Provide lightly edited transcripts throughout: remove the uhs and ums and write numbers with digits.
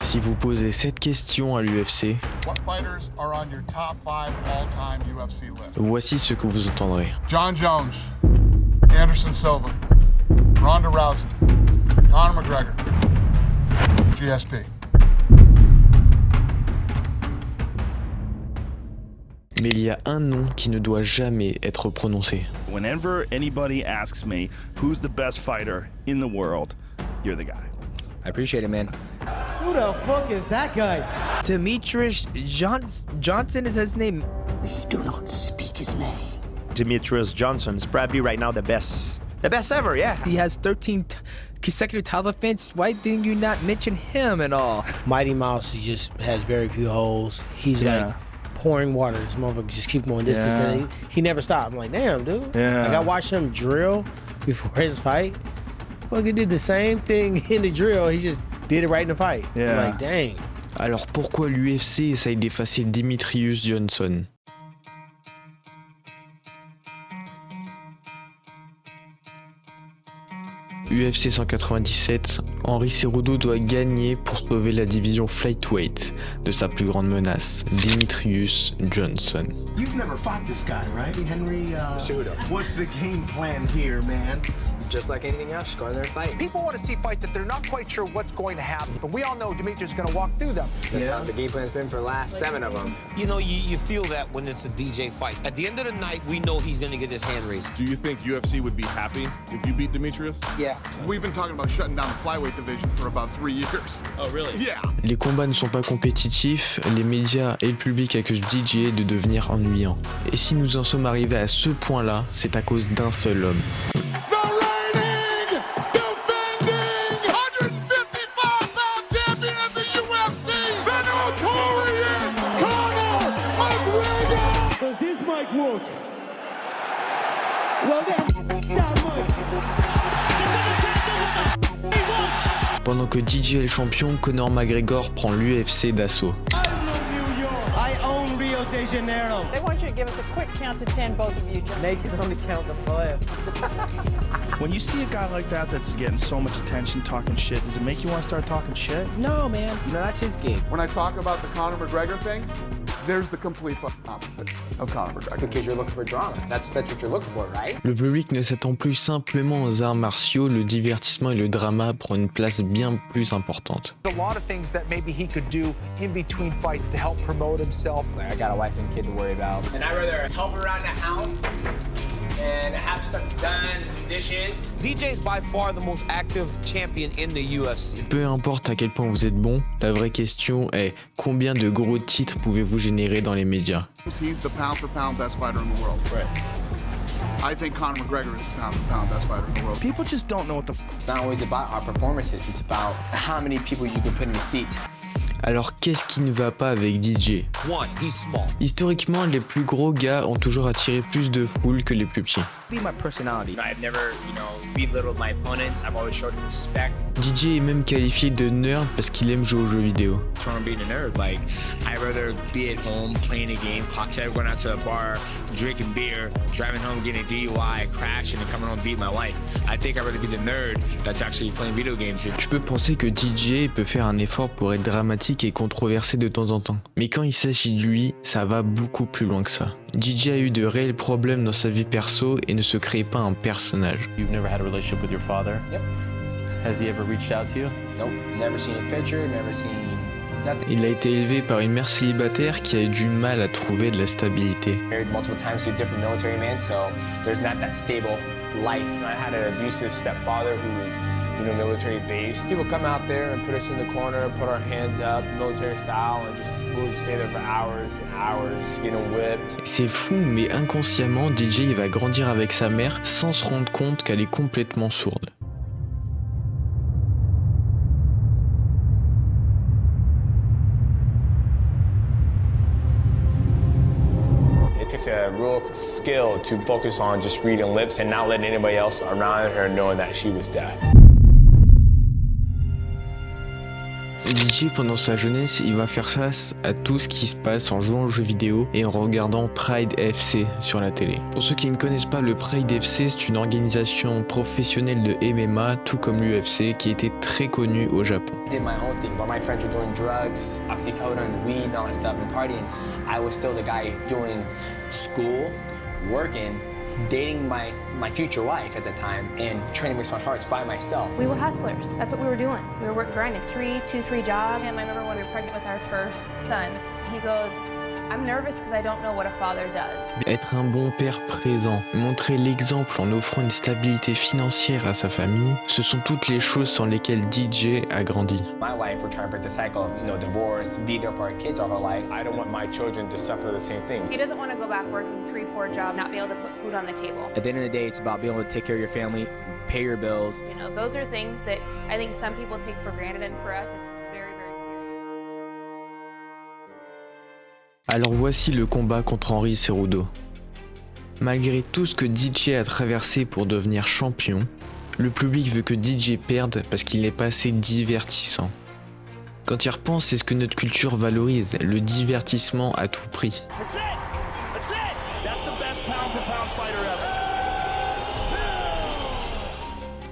Si vous posez cette question à l'UFC, voici ce que vous entendrez. John Jones, Anderson Silva, Ronda Rousey, Conor McGregor, GSP. Mais il y a un nom qui ne doit jamais être prononcé. Whenever anybody asks me who's the best fighter in the world, you're the guy. I appreciate it, man. Who the fuck is that guy? Demetrius Johnson is his name. We do not speak his name. Demetrius Johnson is probably right now the best ever, yeah. He has 13 consecutive title defenses. Why didn't you not mention him at all? Mighty Mouse, he just has very few holes. He's like pouring water. This motherfucker just keep going distance, and he never stopped. I'm like, damn, dude. Yeah. Like I watched him drill before his fight. Fucking did the same thing in the drill. He just did it right in the fight. Yeah. I'm like, dang. Alors pourquoi l'UFC essaye d'effacer Demetrius Johnson? UFC 197, Henry Cejudo doit gagner pour sauver la division flyweight de sa plus grande menace, Demetrius Johnson. You've never fought this guy, right, Henry? Cejudo. What's the game plan here, man? Just like anything else, go in there and fight. People want to see fight that they're not quite sure what's going to happen, but we all know Demetrius is going to walk through them. That's how the game plan's been for the last 7 of them. You know, you feel that when it's a DJ fight. At the end of the night, we know he's going to get his hand raised. Do you think UFC would be happy if you beat Demetrius? Yeah. We've been talking about shutting down the flyweight division for about 3 years. Oh, really? Yeah. Les combats ne sont pas compétitifs, les médias et le public accusent DJ de devenir ennuyant. Et si nous en sommes arrivés à ce point-là, c'est à cause d'un seul homme. Pendant que DJ est le champion, Conor McGregor prend l'UFC d'assaut. I own Rio de Janeiro. They want you to give us a quick count to 10, both of you. Make it only count to 5. When you see a guy like that that's getting so much attention talking shit, does it make you want to start talking shit? No, man. No, that's his game. When I talk about the Conor McGregor thing, there's the complete opposite of Conor McGregor. Because you're looking for drama. That's what you're looking for, right? Le public ne s'attend plus simplement aux arts martiaux, le divertissement et le drama prennent une place bien plus importante. A lot of things that maybe he could do in between fights to help promote himself. Like, I got a wife and kid to worry about. And I'd rather help around the house and have stuff done, dishes. DJ is by far the most active champion in the UFC. Peu importe à quel point vous êtes bon, la vraie question est combien de gros titres pouvez-vous générer dans les médias? He's the pound for pound best fighter in the world. Right. I think Conor McGregor is the pound for pound best fighter in the world. People just don't know what the It's not always about our performances. It's about how many people you can put in the seat. Alors qu'est-ce qui ne va pas avec DJ? One, he's small. Historiquement, les plus gros gars ont toujours attiré plus de foule que les plus petits. Be my personality. I've never, belittled my opponents. I've always showed them respect. DJ est même qualifié de nerd parce qu'il aime jouer aux jeux vidéo. From being a nerd, like I'd rather be at home playing a game, instead of going out to a bar, drinking beer, driving home, getting a DUI, crashing, and coming home beating my wife. I think I'd rather be the nerd that's actually playing video games. Je peux penser que DJ peut faire un effort pour être dramatique et controversé de temps en temps. Mais quand il s'agit de lui, ça va beaucoup plus loin que ça. DJ a eu de réels problèmes dans sa vie perso et ne se crée pas un personnage. You've never had a relationship with your father? Yep. Has he ever reached out to you? Nope. Never seen a picture, never seen nothing. Il a été élevé par une mère célibataire qui a eu du mal à trouver de la stabilité. Married multiple times to different military men, so there's not that stable life. I had an abusive stepfather who was, military based. People come out there and put us in the corner, put our hands up, military style, and we'll just stay there for hours and hours, getting whipped. C'est fou, mais inconsciemment, DJ il va grandir avec sa mère sans se rendre compte qu'elle est complètement sourde. It takes a real skill to focus on just reading lips and not letting anybody else around her knowing that she was deaf. DJ DJ pendant sa jeunesse, il va faire face à tout ce qui se passe en jouant aux jeux vidéo et en regardant Pride FC sur la télé. Pour ceux qui ne connaissent pas, le Pride FC, c'est une organisation professionnelle de MMA, tout comme l'UFC, qui était très connue au Japon. I did my own thing, but my friends were doing drugs, oxycodone, weed, and all that stuff, and partying. I was still the guy doing school, working, dating my future wife at the time, and training mixed martial arts by myself. We were hustlers. That's what we were doing. We were grinding three jobs. And I remember when we were pregnant with our first son, he goes, I'm nervous because I don't know what a father does. Être un bon père présent, montrer l'exemple en offrant une stabilité financière à sa famille, ce sont toutes les choses sans lesquelles DJ a grandi. My wife, we're trying to break the cycle of, divorce, be there for our kids all her life. I don't want my children to suffer the same thing. He doesn't want to go back working 3-4 jobs, not be able to put food on the table. At the end of the day, it's about being able to take care of your family, pay your bills. Those are things that I think some people take for granted, and for us, it's very, very serious. Alors voici le combat contre Henry Cejudo. Malgré tout ce que DJ a traversé pour devenir champion, le public veut que DJ perde parce qu'il n'est pas assez divertissant. Quand il repense, c'est ce que notre culture valorise, le divertissement à tout prix. That's it! That's the best pound-for-pound fighter ever.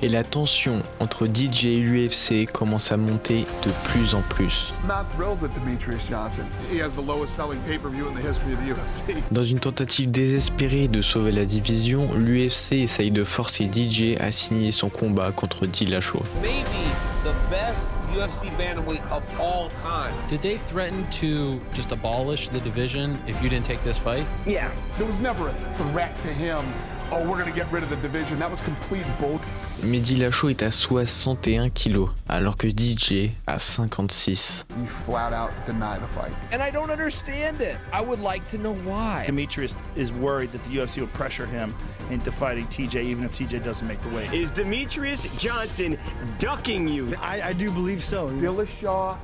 Et la tension entre DJ et l'UFC commence à monter de plus en plus. Not thrilled with Demetrious Johnson. He has the lowest selling pay-per-view in the history of the UFC. Dans une tentative désespérée de sauver la division, l'UFC essaye de forcer DJ à signer son combat contre Dillashaw. Maybe the best UFC bantamweight of all time. Did they threaten to just abolish the division if you didn't take this fight? Yeah. There was never a threat to him. Oh, we're gonna get rid of the division. That was complete bullshit. Mais Dillashaw est à 61 kilos, alors que DJ a 56. He flat out denied the fight. And I don't understand it. I would like to know why. Demetrious is worried that the UFC will pressure him into fighting TJ even if TJ doesn't make the weight. Is Demetrious Johnson ducking you? I do believe so. Dillashaw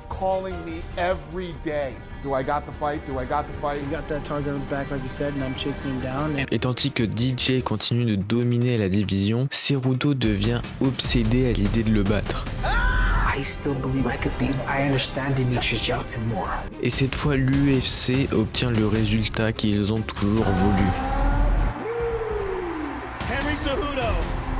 calling me every day. Do I got the fight? Do I got the fight? He's got that target on his back, like you said, and I'm chasing him down. Et tandis que DJ continue de dominer la division, Cejudo devient obsédé à l'idée de le battre. I still believe I could beat him. I understand Demetrious Johnson more. Et cette fois, l'UFC obtient le résultat qu'ils ont toujours voulu. Henry Cejudo,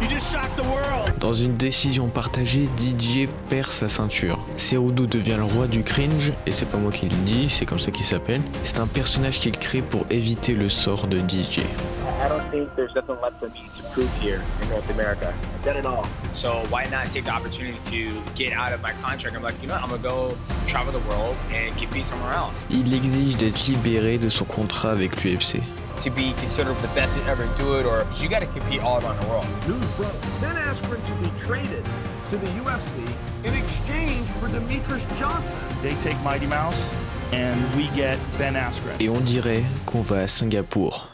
you just shocked the world. Dans une décision partagée, DJ perd sa ceinture. Cejudo devient le roi du cringe, et c'est pas moi qui le dis, c'est comme ça qu'il s'appelle. C'est un personnage qu'il crée pour éviter le sort de DJ. I don't think there's nothing left for me to prove here in North America. I've done it all. So why not take the opportunity to get out of my contract? I'm like, I'm gonna go travel the world and compete somewhere else. Il exige d'être libéré de son contrat avec l'UFC. To be considered the best to ever do it, or you got to compete all around the world. News broke. Ben Askren to be traded to the UFC in exchange for Demetrious Johnson. They take Mighty Mouse and we get Ben Askren. Et on dirait qu'on va à Singapour.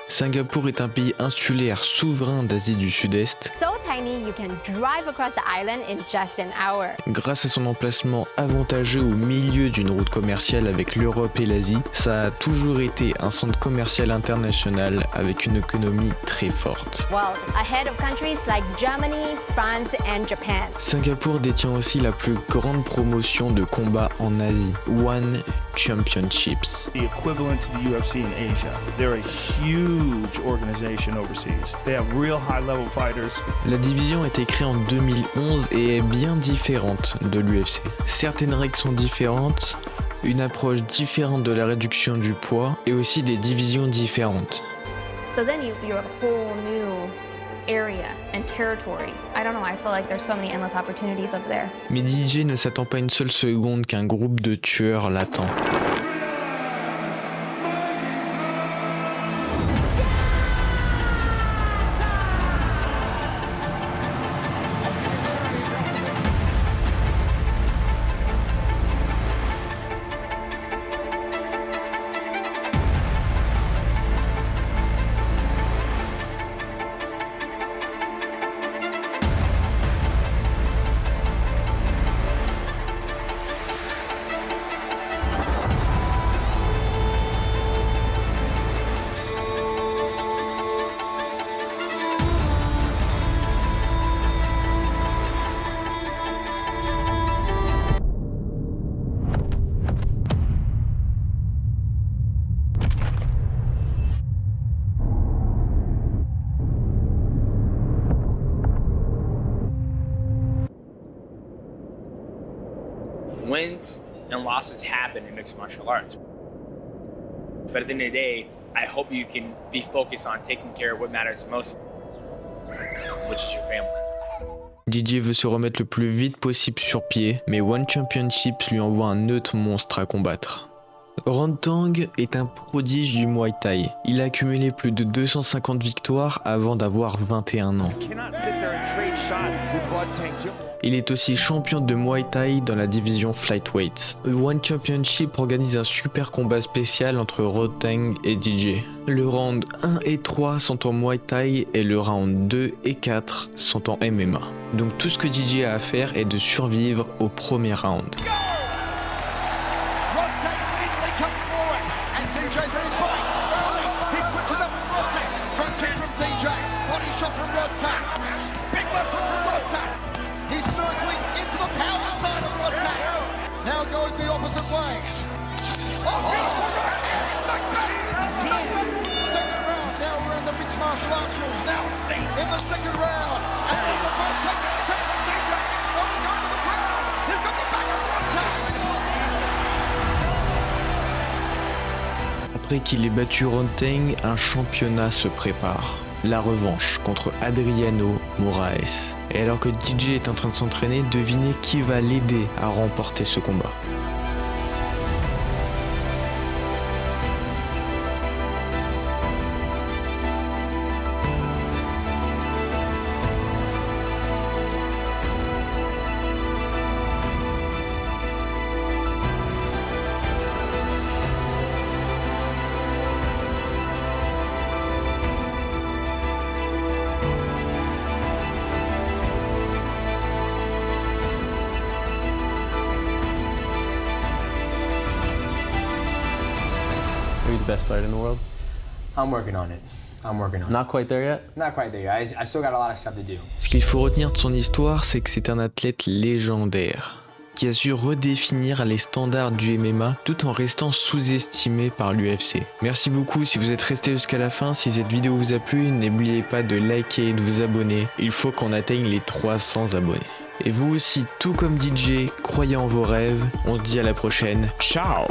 Singapour est un pays insulaire souverain d'Asie du Sud-Est. So tiny, you can drive across the island in just an hour. Grâce à son emplacement avantageux au milieu d'une route commerciale avec l'Europe et l'Asie, ça a toujours été un centre commercial international avec une économie très forte. Well, ahead of countries like Germany, France and Japan. Singapour détient aussi la plus grande promotion de combat en Asie, One Championships. The equivalent to the UFC in Asia. They're a huge organization overseas. They have real high-level fighters. La division a été créée en 2011 et est bien différente de l'UFC. Certaines règles sont différentes, une approche différente de la réduction du poids et aussi des divisions différentes. So then you have a whole new area and territory. I don't know, I feel like there's so many endless opportunities up there. Mais DJ ne s'attend pas une seule seconde qu'un groupe de tueurs l'attend. wins and losses happen in mixed martial arts. But at the end of the day, I hope you can be focused on taking care of what matters most, which is your family. DJ veut se remettre le plus vite possible sur pied, mais One Championships lui envoie un autre monstre à combattre. Rodtang est un prodige du Muay Thai. Il a accumulé plus de 250 victoires avant d'avoir 21 ans. Il est aussi champion de Muay Thai dans la division Flyweight. One Championship organise un super combat spécial entre Rodtang et DJ. Le round 1 et 3 sont en Muay Thai et le round 2 et 4 sont en MMA. Donc tout ce que DJ a à faire est de survivre au premier round. Après qu'il ait battu Rodtang, un championnat se prépare. La revanche contre Adriano Moraes. Et alors que DJ est en train de s'entraîner, devinez qui va l'aider à remporter ce combat. Are you the best fighter in the world? I'm working on it. Not quite there yet? Not quite there. I still got a lot of stuff to do. Ce qu'il faut retenir de son histoire, c'est que c'est un athlète légendaire, qui a su redéfinir les standards du MMA tout en restant sous-estimé par l'UFC. Merci beaucoup si vous êtes resté jusqu'à la fin. Si cette vidéo vous a plu, n'oubliez pas de liker et de vous abonner. Il faut qu'on atteigne les 300 abonnés. Et vous aussi, tout comme DJ, croyez en vos rêves. On se dit à la prochaine. Ciao!